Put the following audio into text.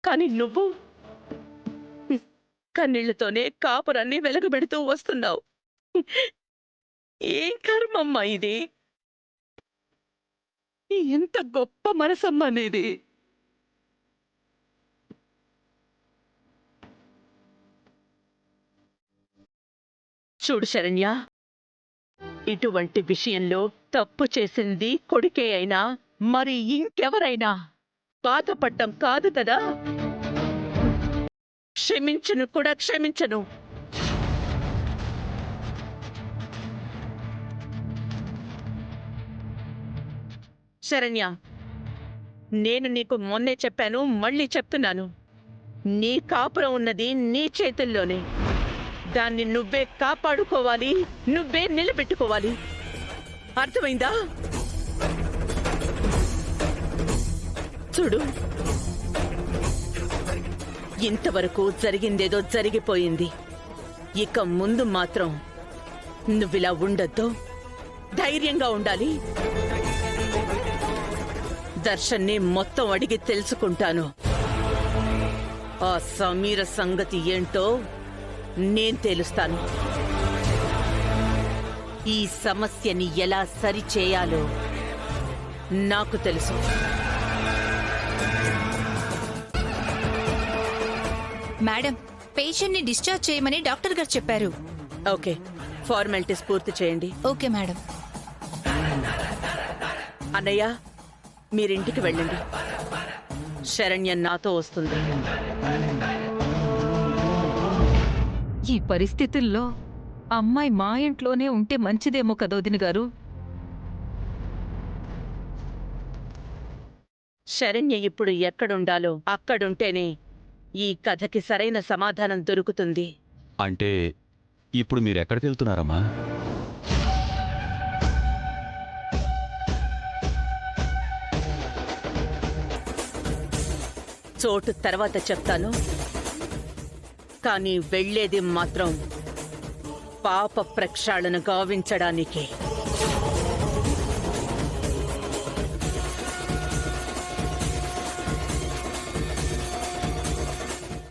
కానీ నువ్వు కన్నీళ్లతోనే కాపురాన్ని వెలగబెడుతూ వస్తున్నావు. ఏం కర్మమ్మా ఇది? ఎంత గొప్ప మనసమ్మా నీది. చూడు శరణ్య, ఇటువంటి విషయంలో తప్పు చేసింది కొడుకే అయినా మరి ఇంకెవరైనా బాధపడ్డం కాదు కదా. క్షమించను కూడా క్షమించను. శరణ్య, నేను నీకు మొన్నే చెప్పాను, మళ్ళీ చెప్తున్నాను. నీ కాపురం ఉన్నది నీ చేతుల్లోనే. దాన్ని నువ్వే కాపాడుకోవాలి, నువ్వే నిలబెట్టుకోవాలి. అర్థమైందా? చూడు, ఇంతవరకు జరిగిందేదో జరిగిపోయింది. ఇక ముందు మాత్రం నువ్విలా ఉండొద్దు, ధైర్యంగా ఉండాలి. దర్శన్ని మొత్తం అడిగి తెలుసుకుంటాను. ఆ సమీర సంగతి ఏంటో నేను తేలుస్తాను. ఈ సమస్యని ఎలా సరిచేయాలో నాకు తెలుసు. మేడం, పేషెంట్ ని డిశ్చార్జ్ చేయమని డాక్టర్ గారు చెప్పారు. ఓకే, ఫార్మాలిటీస్ పూర్తి చేయండి. Okay madam. అన్నయ్య, మీరింటికి వెళ్ళండి. శరణ్య నాతో వస్తుంది. ఈ పరిస్థితుల్లో అమ్మాయి మా ఇంట్లోనే ఉంటే మంచిదేమో కదా వదిన గారు. శరణ్య ఇప్పుడు ఎక్కడుండాలో అక్కడుంటేనే ఈ కథకి సరైన సమాధానం దొరుకుతుంది. అంటే ఇప్పుడు మీరెక్కడికి వెళ్తున్నారమ్మా? చోటు తర్వాత చెప్తాను, కానీ వెళ్ళేది మాత్రం పాప ప్రక్షాళన గావించడానికే.